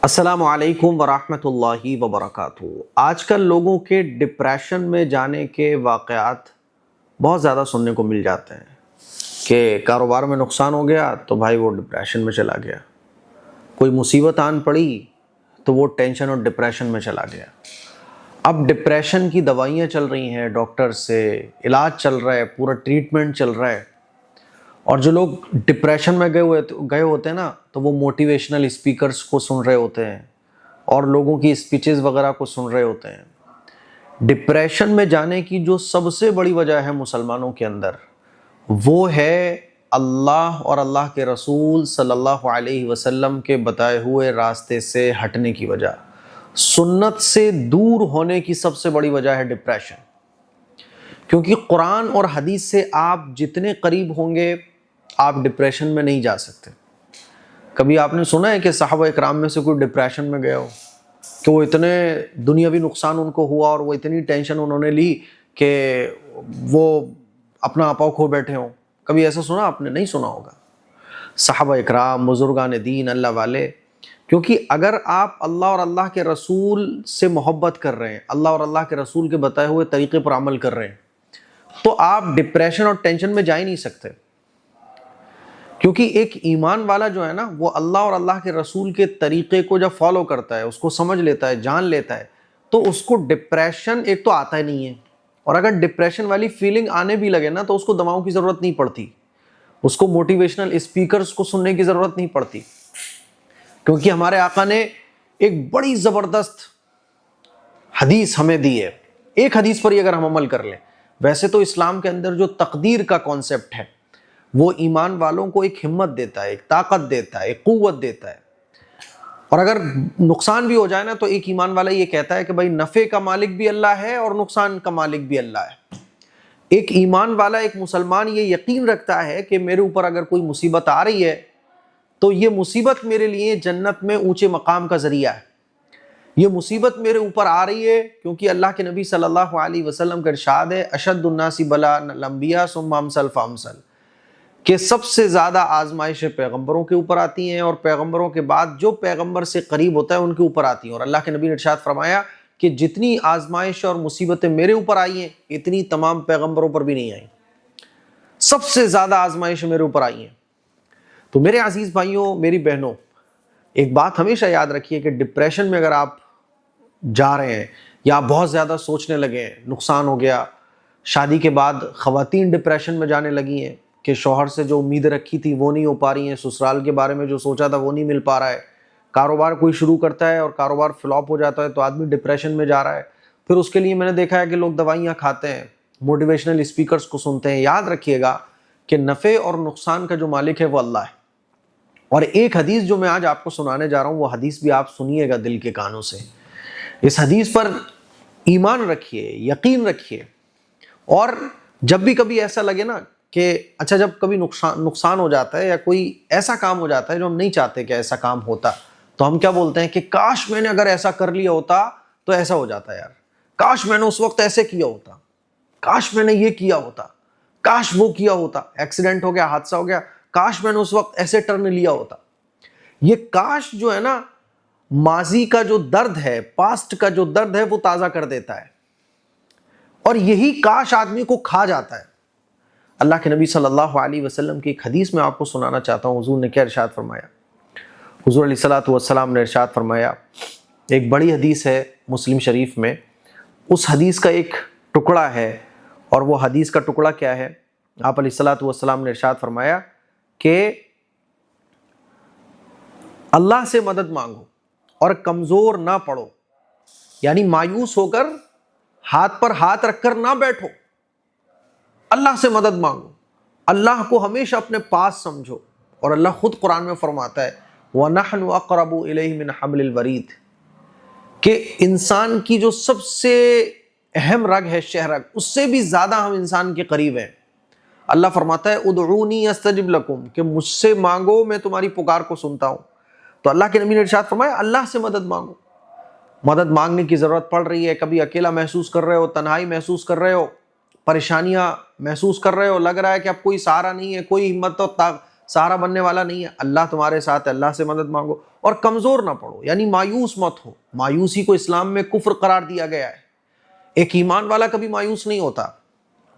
السلام علیکم ورحمۃ اللہ وبرکاتہ۔ آج کل لوگوں کے ڈپریشن میں جانے کے واقعات بہت زیادہ سننے کو مل جاتے ہیں کہ کاروبار میں نقصان ہو گیا تو بھائی وہ ڈپریشن میں چلا گیا، کوئی مصیبت آن پڑی تو وہ ٹینشن اور ڈپریشن میں چلا گیا۔ اب ڈپریشن کی دوائیاں چل رہی ہیں، ڈاکٹر سے علاج چل رہا ہے، پورا ٹریٹمنٹ چل رہا ہے، اور جو لوگ ڈپریشن میں گئے ہوتے ہیں نا تو وہ موٹیویشنل اسپیکرز کو سن رہے ہوتے ہیں اور لوگوں کی اسپیچز وغیرہ کو سن رہے ہوتے ہیں۔ ڈپریشن میں جانے کی جو سب سے بڑی وجہ ہے مسلمانوں کے اندر، وہ ہے اللہ اور اللہ کے رسول صلی اللہ علیہ وسلم کے بتائے ہوئے راستے سے ہٹنے کی وجہ، سنت سے دور ہونے کی سب سے بڑی وجہ ہے ڈپریشن۔ کیونکہ قرآن اور حدیث سے آپ جتنے قریب ہوں گے آپ ڈپریشن میں نہیں جا سکتے۔ کبھی آپ نے سنا ہے کہ صحابہ اکرام میں سے کوئی ڈپریشن میں گیا ہو کہ وہ اتنے دنیاوی نقصان ان کو ہوا اور وہ اتنی ٹینشن انہوں نے لی کہ وہ اپنا آپا کھو بیٹھے ہوں؟ کبھی ایسا سنا آپ نے؟ نہیں سنا ہوگا۔ صحابہ اکرام، بزرگان دین، اللہ والے، کیونکہ اگر آپ اللہ اور اللہ کے رسول سے محبت کر رہے ہیں، اللہ اور اللہ کے رسول کے بتائے ہوئے طریقے پر عمل کر رہے ہیں، تو آپ ڈپریشن اور ٹینشن میں جا ہی نہیں سکتے۔ کیونکہ ایک ایمان والا جو ہے نا، وہ اللہ اور اللہ کے رسول کے طریقے کو جب فالو کرتا ہے، اس کو سمجھ لیتا ہے، جان لیتا ہے، تو اس کو ڈپریشن ایک تو آتا ہی نہیں ہے، اور اگر ڈپریشن والی فیلنگ آنے بھی لگے نا تو اس کو دواؤں کی ضرورت نہیں پڑتی، اس کو موٹیویشنل اسپیکرز کو سننے کی ضرورت نہیں پڑتی، کیونکہ ہمارے آقا نے ایک بڑی زبردست حدیث ہمیں دی ہے۔ ایک حدیث پر ہی اگر ہم عمل کر لیں، ویسے تو اسلام کے اندر جو تقدیر کا کانسیپٹ ہے وہ ایمان والوں کو ایک ہمت دیتا ہے، ایک طاقت دیتا ہے، ایک قوت دیتا ہے، اور اگر نقصان بھی ہو جائے نا تو ایک ایمان والا یہ کہتا ہے کہ بھائی نفع کا مالک بھی اللہ ہے اور نقصان کا مالک بھی اللہ ہے۔ ایک ایمان والا، ایک مسلمان یہ یقین رکھتا ہے کہ میرے اوپر اگر کوئی مصیبت آ رہی ہے تو یہ مصیبت میرے لیے جنت میں اونچے مقام کا ذریعہ ہے۔ یہ مصیبت میرے اوپر آ رہی ہے کیونکہ اللہ کے نبی صلی اللہ علیہ وسلم کا ارشاد ہے، اشد الناس بلاء الانبیاء ثم امثل فامثل، کہ سب سے زیادہ آزمائشیں پیغمبروں کے اوپر آتی ہیں اور پیغمبروں کے بعد جو پیغمبر سے قریب ہوتا ہے ان کے اوپر آتی ہیں، اور اللہ کے نبی نے ارشاد فرمایا کہ جتنی آزمائش اور مصیبتیں میرے اوپر آئی ہیں اتنی تمام پیغمبروں پر بھی نہیں آئیں، سب سے زیادہ آزمائشیں میرے اوپر آئی ہیں۔ تو میرے عزیز بھائیوں، میری بہنوں، ایک بات ہمیشہ یاد رکھیے کہ ڈپریشن میں اگر آپ جا رہے ہیں یا آپ بہت زیادہ سوچنے لگے ہیں، نقصان ہو گیا، شادی کے بعد خواتین ڈپریشن میں جانے لگی ہیں کہ شوہر سے جو امیدیں رکھی تھی وہ نہیں ہو پا رہی ہیں، سسرال کے بارے میں جو سوچا تھا وہ نہیں مل پا رہا ہے، کاروبار کوئی شروع کرتا ہے اور کاروبار فلاپ ہو جاتا ہے تو آدمی ڈپریشن میں جا رہا ہے، پھر اس کے لیے میں نے دیکھا ہے کہ لوگ دوائیاں کھاتے ہیں، موٹیویشنل اسپیکرز کو سنتے ہیں۔ یاد رکھیے گا کہ نفع اور نقصان کا جو مالک ہے وہ اللہ ہے۔ اور ایک حدیث جو میں آج آپ کو سنانے جا رہا ہوں، وہ حدیث بھی آپ سنیے گا دل کے کانوں سے۔ اس حدیث پر ایمان رکھیے، یقین رکھیے، اور جب بھی کبھی ایسا لگے نا کہ اچھا، جب کبھی نقصان ہو جاتا ہے یا کوئی ایسا کام ہو جاتا ہے جو ہم نہیں چاہتے کہ ایسا کام ہوتا، تو ہم کیا بولتے ہیں کہ کاش میں نے اگر ایسا کر لیا ہوتا تو ایسا ہو جاتا، یار کاش میں نے اس وقت ایسے کیا ہوتا، کاش میں نے یہ کیا ہوتا، کاش وہ کیا ہوتا، ایکسیڈنٹ ہو گیا، حادثہ ہو گیا، کاش میں نے اس وقت ایسے ٹرن لیا ہوتا۔ یہ کاش جو ہے نا، ماضی کا جو درد ہے، پاسٹ کا جو درد ہے وہ تازہ کر دیتا ہے، اور یہی کاش آدمی کو کھا جاتا ہے۔ اللہ کے نبی صلی اللہ علیہ وسلم کی ایک حدیث میں آپ کو سنانا چاہتا ہوں، حضور نے کیا ارشاد فرمایا۔ حضور علیہ الصلوۃ والسلام نے ارشاد فرمایا، ایک بڑی حدیث ہے مسلم شریف میں، اس حدیث کا ایک ٹکڑا ہے، اور وہ حدیث کا ٹکڑا کیا ہے؟ آپ علیہ الصلوۃ والسلام نے ارشاد فرمایا کہ اللہ سے مدد مانگو اور کمزور نہ پڑو، یعنی مایوس ہو کر ہاتھ پر ہاتھ رکھ کر نہ بیٹھو، اللہ سے مدد مانگو، اللہ کو ہمیشہ اپنے پاس سمجھو، اور اللہ خود قرآن میں فرماتا ہے وَنَحْنُ أَقْرَبُ إِلَيْهِ مِنْ حَبْلِ الْوَرِيدِ، کہ انسان کی جو سب سے اہم رگ ہے شہرگ، اس سے بھی زیادہ ہم انسان کے قریب ہیں۔ اللہ فرماتا ہے ادعونی استجب لکم، کہ مجھ سے مانگو میں تمہاری پکار کو سنتا ہوں۔ تو اللہ کے نبی نے ارشاد فرمایا اللہ سے مدد مانگو۔ مدد مانگنے کی ضرورت پڑ رہی ہے، کبھی اکیلا محسوس کر رہے ہو، تنہائی محسوس کر رہے ہو، پریشانیاں محسوس کر رہے ہو، لگ رہا ہے کہ اب کوئی سہارا نہیں ہے، کوئی ہمت اور سہارا بننے والا نہیں ہے، اللہ تمہارے ساتھ ہے، اللہ سے مدد مانگو۔ اور کمزور نہ پڑو، یعنی مایوس مت ہو۔ مایوسی کو اسلام میں کفر قرار دیا گیا ہے۔ ایک ایمان والا کبھی مایوس نہیں ہوتا،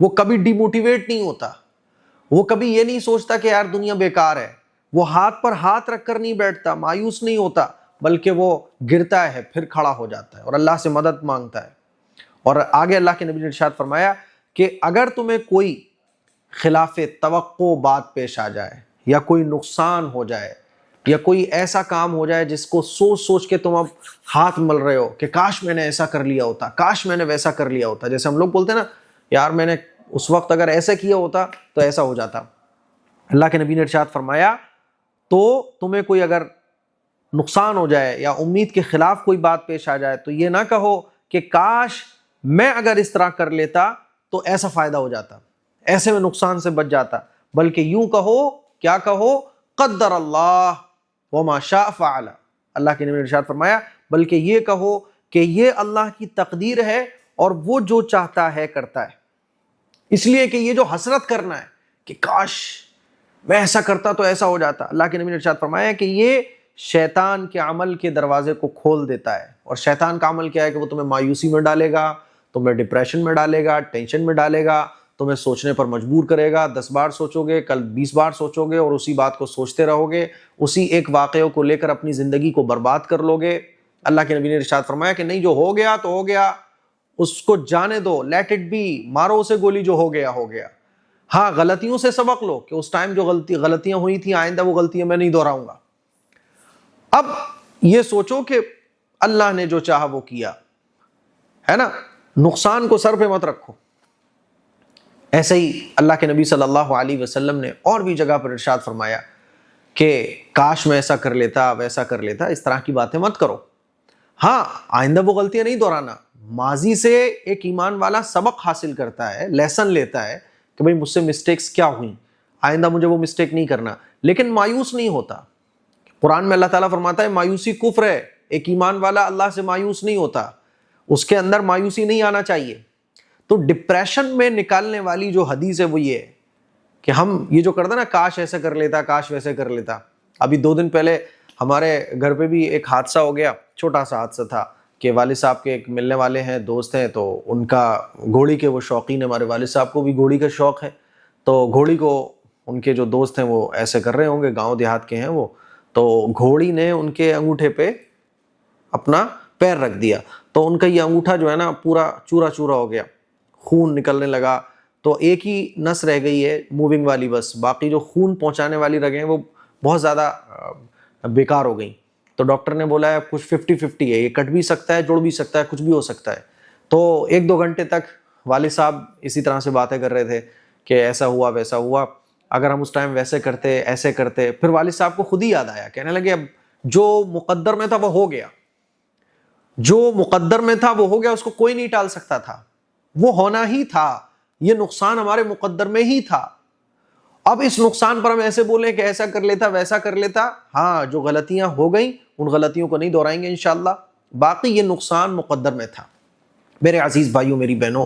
وہ کبھی ڈی موٹیویٹ نہیں ہوتا، وہ کبھی یہ نہیں سوچتا کہ یار دنیا بیکار ہے، وہ ہاتھ پر ہاتھ رکھ کر نہیں بیٹھتا، مایوس نہیں ہوتا، بلکہ وہ گرتا ہے پھر کھڑا ہو جاتا ہے اور اللہ سے مدد مانگتا ہے۔ اور آگے اللہ کے نبی نے ارشاد فرمایا کہ اگر تمہیں کوئی خلاف توقع بات پیش آ جائے یا کوئی نقصان ہو جائے یا کوئی ایسا کام ہو جائے جس کو سوچ سوچ کے تم اب ہاتھ مل رہے ہو کہ کاش میں نے ایسا کر لیا ہوتا، کاش میں نے ویسا کر لیا ہوتا، جیسے ہم لوگ بولتے ہیں نا یار میں نے اس وقت اگر ایسا کیا ہوتا تو ایسا ہو جاتا، اللہ کے نبی نے ارشاد فرمایا تو تمہیں کوئی اگر نقصان ہو جائے یا امید کے خلاف کوئی بات پیش آ جائے تو یہ نہ کہو کہ کاش میں اگر اس طرح کر لیتا تو ایسا فائدہ ہو جاتا، ایسے میں نقصان سے بچ جاتا، بلکہ یوں کہو، کیا کہو؟ قدر اللہ وما شاء فعل۔ اللہ کے نبی نے ارشاد فرمایا بلکہ یہ کہو کہ یہ اللہ کی تقدیر ہے اور وہ جو چاہتا ہے کرتا ہے۔ اس لیے کہ یہ جو حسرت کرنا ہے کہ کاش میں ایسا کرتا تو ایسا ہو جاتا، اللہ کے نبی نے ارشاد فرمایا کہ یہ شیطان کے عمل کے دروازے کو کھول دیتا ہے۔ اور شیطان کا عمل کیا ہے کہ وہ تمہیں مایوسی میں ڈالے گا، تمہیں ڈپریشن میں ڈالے گا، ٹینشن میں ڈالے گا، تمہیں سوچنے پر مجبور کرے گا، 10 بار سوچو گے، کل 20 بار سوچو گے اور اسی بات کو سوچتے رہو گے، اسی ایک واقعے کو لے کر اپنی زندگی کو برباد کر لو گے۔ اللہ کے نبی نے ارشاد فرمایا کہ نہیں، جو ہو گیا تو ہو گیا، اس کو جانے دو، لیٹ اٹ بی، مارو اسے گولی، جو ہو گیا ہو گیا۔ ہاں غلطیوں سے سبق لو کہ اس ٹائم جو غلطیاں ہوئی تھیں آئندہ وہ غلطیاں میں نہیں دہراؤں گا۔ اب یہ سوچو کہ اللہ نے جو چاہا وہ کیا ہے نا، نقصان کو سر پہ مت رکھو۔ ایسے ہی اللہ کے نبی صلی اللہ علیہ وسلم نے اور بھی جگہ پر ارشاد فرمایا کہ کاش میں ایسا کر لیتا، ویسا کر لیتا، اس طرح کی باتیں مت کرو۔ ہاں آئندہ وہ غلطیاں نہیں دہرانا۔ ماضی سے ایک ایمان والا سبق حاصل کرتا ہے، لیسن لیتا ہے کہ بھئی مجھ سے مسٹیکس کیا ہوئیں، آئندہ مجھے وہ مسٹیک نہیں کرنا، لیکن مایوس نہیں ہوتا۔ قرآن میں اللہ تعالیٰ فرماتا ہے مایوسی کفر ہے، ایک ایمان والا اللہ سے مایوس نہیں ہوتا، اس کے اندر مایوسی نہیں آنا چاہیے۔ تو ڈپریشن میں نکالنے والی جو حدیث ہے وہ یہ ہے کہ ہم یہ جو کرتے نا کاش ایسا کر لیتا، کاش ویسے کر لیتا۔ ابھی 2 دن پہلے ہمارے گھر پہ بھی ایک حادثہ ہو گیا، چھوٹا سا حادثہ تھا کہ والد صاحب کے ایک ملنے والے ہیں، دوست ہیں، تو ان کا گھوڑی کے وہ شوقین ہیں، ہمارے والد صاحب کو بھی گھوڑی کا شوق ہے، تو گھوڑی کو ان کے جو دوست ہیں وہ ایسے کر رہے ہوں گے، گاؤں دیہات کے ہیں وہ، تو گھوڑی نے ان کے انگوٹھے پہ اپنا پیر رکھ دیا، تو ان کا یہ انگوٹھا جو ہے نا پورا چورا چورا ہو گیا، خون نکلنے لگا، تو ایک ہی نس رہ گئی ہے موونگ والی، بس باقی جو خون پہنچانے والی رگیں وہ بہت زیادہ بیکار ہو گئیں۔ تو ڈاکٹر نے بولا ہے کچھ 50-50 ہے، یہ کٹ بھی سکتا ہے، جوڑ بھی سکتا ہے، کچھ بھی ہو سکتا ہے۔ تو 1-2 گھنٹے تک والد صاحب اسی طرح سے باتیں کر رہے تھے کہ ایسا ہوا ویسا ہوا، اگر ہم اس ٹائم ویسے کرتے ایسے کرتے۔ پھر والد صاحب کو خود ہی یاد آیا، کہنے لگے اب جو مقدر میں تھا وہ ہو گیا، جو مقدر میں تھا وہ ہو گیا، اس کو کوئی نہیں ٹال سکتا تھا، وہ ہونا ہی تھا، یہ نقصان ہمارے مقدر میں ہی تھا۔ اب اس نقصان پر ہم ایسے بولیں کہ ایسا کر لیتا ویسا کر لیتا، ہاں جو غلطیاں ہو گئیں ان غلطیوں کو نہیں دہرائیں گے انشاءاللہ، باقی یہ نقصان مقدر میں تھا۔ میرے عزیز بھائیوں، میری بہنوں،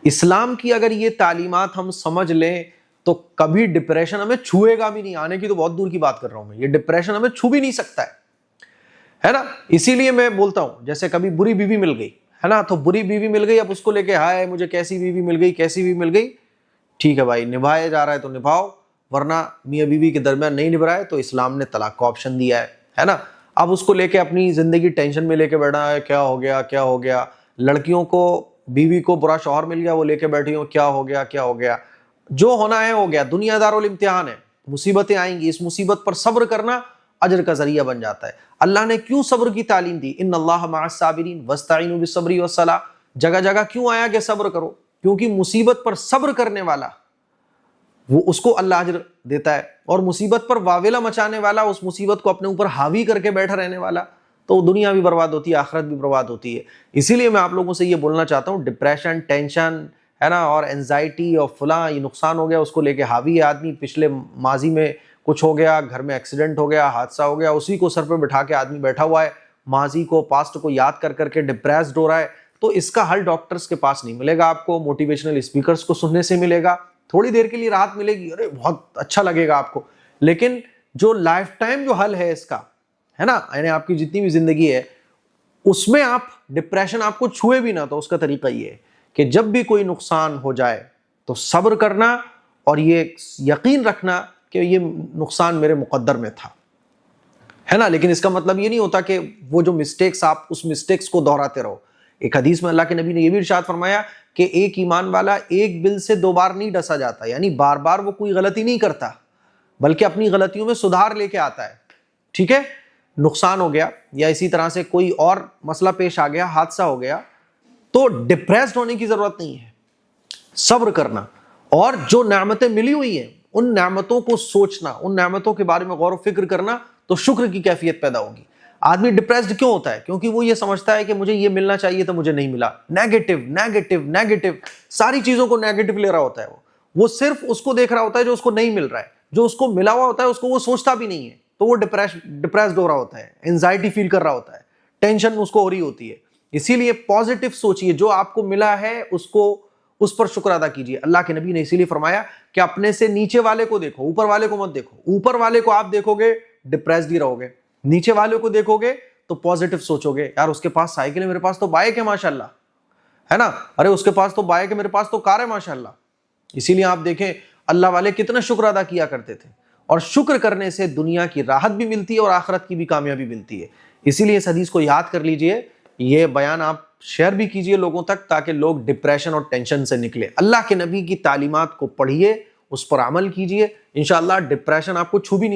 اسلام کی اگر یہ تعلیمات ہم سمجھ لیں تو کبھی ڈپریشن ہمیں چھوئے گا بھی نہیں، آنے کی تو بہت دور کی بات کر رہا ہوں میں، یہ ڈپریشن ہمیں چھو بھی نہیں سکتا ہے نا۔ اسی لیے میں بولتا ہوں جیسے کبھی بری بیوی مل گئی ہے نا، تو بری بیوی مل گئی، اب اس کو لے کے ہائے مجھے کیسی بیوی مل گئی، کیسی بیوی مل گئی، ٹھیک ہے بھائی نبھایا جا رہا ہے تو نبھاؤ، ورنہ میاں بیوی کے درمیان نہیں نبھ رہا ہے تو اسلام نے طلاق کا آپشن دیا ہے نا۔ اب اس کو لے کے اپنی زندگی ٹینشن میں لے کے بیٹھا ہے، کیا ہو گیا کیا ہو گیا، لڑکیوں کو بیوی کو برا شوہر مل گیا وہ لے کے بیٹھی ہوں کیا ہو گیا کیا ہو گیا، جو ہونا ہے ہو گیا، دنیا دارالامتحان ہے، مصیبتیں آئیں گی، اس مصیبت پر صبر کرنا اجر کا ذریعہ بن جاتا ہے۔ اللہ نے کیوں صبر کی تعلیم دی، ان اللہ مع الصابرین واستعینوا بالصبر والصلاۃ، جگہ جگہ کیوں آیا کہ صبر کرو، کیونکہ مصیبت پر صبر کرنے والا وہ اس کو اللہ اجر دیتا ہے، اور مصیبت پر واویلا مچانے والا، اس مصیبت کو اپنے اوپر حاوی کر کے بیٹھا رہنے والا، تو دنیا بھی برباد ہوتی ہے، آخرت بھی برباد ہوتی ہے۔ اسی لیے میں آپ لوگوں سے یہ بولنا چاہتا ہوں، ڈپریشن، ٹینشن ہے نا، اور اینزائٹی اور فلاں یہ نقصان ہو گیا اس کو لے کے حاوی ہے آدمی، پچھلے ماضی میں کچھ ہو گیا، گھر میں ایکسیڈنٹ ہو گیا، حادثہ ہو گیا، اسی کو سر پہ بٹھا کے آدمی بیٹھا ہوا ہے، ماضی کو پاسٹ کو یاد کر کر کے ڈپریسڈ ہو رہا ہے۔ تو اس کا حل ڈاکٹرز کے پاس نہیں ملے گا آپ کو، موٹیویشنل اسپیکرز کو سننے سے ملے گا، تھوڑی دیر کے لیے راحت ملے گی، ارے بہت اچھا لگے گا آپ کو، لیکن جو لائف ٹائم جو حل ہے اس کا ہے نا, یعنی آپ کی جتنی بھی زندگی ہے اس میں آپ ڈپریشن آپ کو چھوئے بھی نہ, تو اس کا طریقہ یہ ہے کہ جب بھی کوئی نقصان ہو جائے تو صبر کرنا اور یہ یقین رکھنا کہ یہ نقصان میرے مقدر میں تھا, ہے نا. لیکن اس کا مطلب یہ نہیں ہوتا کہ وہ جو مسٹیکس آپ اس مسٹیکس کو دہراتے رہو. ایک حدیث میں اللہ کے نبی نے یہ بھی ارشاد فرمایا کہ ایک ایمان والا ایک بل سے 2 بار نہیں ڈسا جاتا, یعنی بار بار وہ کوئی غلطی نہیں کرتا بلکہ اپنی غلطیوں میں سدھار لے کے آتا ہے. ٹھیک ہے, نقصان ہو گیا یا اسی طرح سے کوئی اور مسئلہ پیش آ گیا, حادثہ ہو گیا, تو ڈپریسڈ ہونے کی ضرورت نہیں ہے, صبر کرنا اور جو نعمتیں ملی ہوئی ہیں ان نعمتوں کو سوچنا, ان نعمتوں کے بارے میں غور و فکر کرنا, تو شکر کی کیفیت پیدا ہوگی. آدمی ڈپریسڈ کیوں ہوتا ہے؟ کیونکہ وہ یہ سمجھتا ہے کہ مجھے یہ ملنا چاہیے تو مجھے نہیں ملا. نیگیٹو نیگیٹو نیگیٹو, ساری چیزوں کو نیگیٹو لے رہا ہوتا ہے. وہ صرف اس کو دیکھ رہا ہوتا ہے جو اس کو نہیں مل رہا ہے, جو اس کو ملا ہوا ہوتا ہے اس کو وہ سوچتا بھی نہیں ہے, تو وہ ڈپریسڈ ہو رہا ہوتا ہے, اینزائٹی فیل کر رہا ہوتا ہے, ٹینشن اس کو ہو رہی ہوتی ہے. اسی لیے پازیٹیو سوچئے, جو آپ کو ملا ہے اس پر شکر ادا کیجئے. اللہ کے نبی نے اسی لیے فرمایا کہ اپنے سے نیچے والے کو دیکھو, اوپر والے کو مت دیکھو. اوپر والے کو آپ دیکھو گے ڈپریسڈ ہی رہو گے, نیچے والے کو دیکھو گے تو پازیٹیو سوچو گے, یار اس کے پاس سائیکل ہے, میرے پاس تو بائک ہے ماشاءاللہ, ہے نا, ارے اس کے پاس تو بائک ہے, میرے پاس تو کار ہے ماشاءاللہ. اسی لیے آپ دیکھیں اللہ والے کتنا شکر ادا کیا کرتے تھے, اور شکر کرنے سے دنیا کی راحت بھی ملتی ہے اور آخرت کی بھی کامیابی ملتی ہے. اسی لیے اس حدیث کو یاد کر لیجئے, یہ بیان آپ شیئر بھی کیجئے لوگوں تک تاکہ لوگ ڈپریشن اور ٹینشن سے نکلے. اللہ کے نبی کی تعلیمات کو پڑھیے, اس پر عمل کیجئے, انشاءاللہ ڈپریشن آپ کو چھو بھی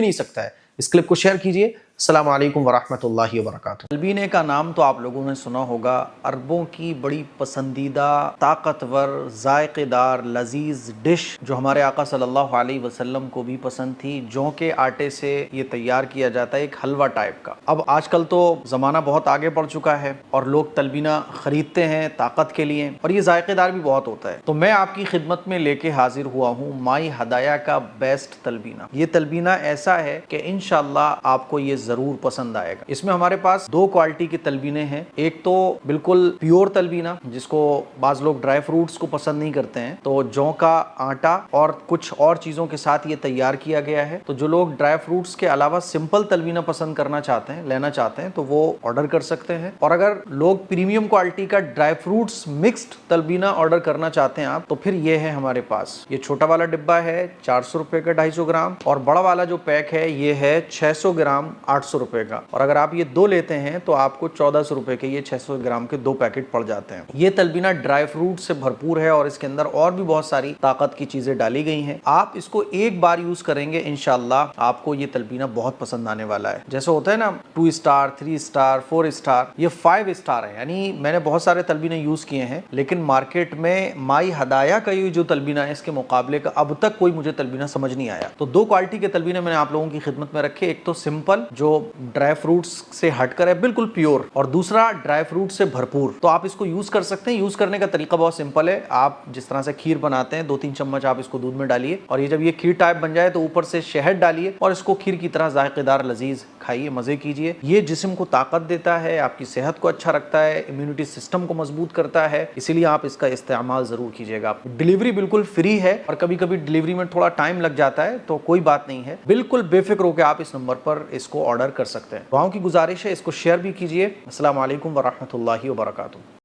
نہیں سکتا ہے. اس کلپ کو شیئر کیجئے. السلام علیکم ورحمۃ اللہ وبرکاتہ. تلبینے کا نام تو آپ لوگوں نے سنا ہوگا, عربوں کی بڑی پسندیدہ, طاقتور, ذائقے دار, لذیذ ڈش جو ہمارے آقا صلی اللہ علیہ وسلم کو بھی پسند تھی. جوں کے آٹے سے یہ تیار کیا جاتا ہے, ایک حلوہ ٹائپ کا. اب آج کل تو زمانہ بہت آگے بڑھ چکا ہے اور لوگ تلبینہ خریدتے ہیں طاقت کے لیے, اور یہ ذائقے دار بھی بہت ہوتا ہے. تو میں آپ کی خدمت میں لے کے حاضر ہوا ہوں مائی ہدایہ کا بیسٹ تلبینہ. یہ تلبینہ ایسا ہے کہ انشاءاللہ آپ کو یہ ضرور پسند آئے گا. اس میں ہمارے پاس 2 کوالٹی کے تلبینے ہیں. ایک تو بالکل پیور تلبینہ, جس کو بعض لوگ ڈرائی فروٹس کو پسند نہیں کرتے ہیں, تو جوں کا آٹا اور کچھ اور چیزوں کے ساتھ یہ تیار کیا گیا ہے. تو جو لوگ ڈرائی فروٹس کے علاوہ سمپل تلبینہ پسند کرنا چاہتے ہیں, لینا چاہتے ہیں, تو وہ آرڈر کر سکتے ہیں. اور اگر لوگ پریمیم کوالٹی کا ڈرائی فروٹس مکسڈ تلبینہ آرڈر کرنا چاہتے ہیں آپ, تو پھر یہ ہے ہمارے پاس. یہ چھوٹا والا ڈبہ ہے 400 روپے کا 250 گرام, اور بڑا والا جو پیک ہے یہ ہے 600 گرام 800 روپے کا. اور اگر آپ یہ 2 لیتے ہیں تو آپ کو 1400 روپے کے یہ 600 گرام کے 2 پیکٹ پڑ جاتے ہیں. یہ تلبینہ ڈرائی فروٹ سے بھرپور ہے اور اس کے اندر اور بھی بہت ساری طاقت کی چیزیں ڈالی گئی ہیں. آپ اس کو ایک بار یوز کریں گے انشاءاللہ آپ کو یہ تلبینہ بہت پسند آنے والا ہے. جیسے ہوتا ہے نا 2 اسٹار 3 اسٹار 4 اسٹار, یہ 5 اسٹار ہے. یعنی میں نے بہت سارے تلبینے یوز کیے ہیں, لیکن مارکیٹ میں مائی ہدایہ کا یہ جو تلبینہ ہے اس کے مقابلے کا اب تک کوئی مجھے تلبینہ سمجھ نہیں آیا. تو 2 کوالٹی کے تلبینے میں نے آپ لوگوں کی خدمت میں رکھے. ایک تو سمپل جو ڈرائی فروٹس سے ہٹ کر ہے, بالکل پیور, اور دوسرا ڈرائی فروٹ سے بھرپور. تو آپ اس کو یوز کر سکتے ہیں. یوز کرنے کا طریقہ بہت سمپل ہے. آپ جس طرح سے کھیر بناتے ہیں 2-3 چمچ آپ اس کو دودھ میں ڈالیے, اور یہ جب یہ کھیر ٹائپ بن جائے تو اوپر سے شہد ڈالیے اور اس کو کھیر کی طرح ذائقے دار لذیذ کھائیے, مزے کیجیے. یہ جسم کو طاقت دیتا ہے, آپ کی صحت کو اچھا رکھتا ہے, امیونٹی سسٹم کو مضبوط کرتا ہے. اسی لیے آپ اس کا استعمال ضرور کیجیے گا. ڈیلیوری بالکل فری ہے, اور کبھی کبھی ڈیلیوری میں تھوڑا ٹائم لگ جاتا ہے, تو کوئی بات نہیں ہے, بالکل بے فکر ہو کے آپ اس نمبر پر اس کو آرڈر کر سکتے ہیں. دعاؤں کی گزارش ہے اس کو شیئر بھی کیجیے. السلام علیکم ورحمۃ اللہ وبرکاتہ.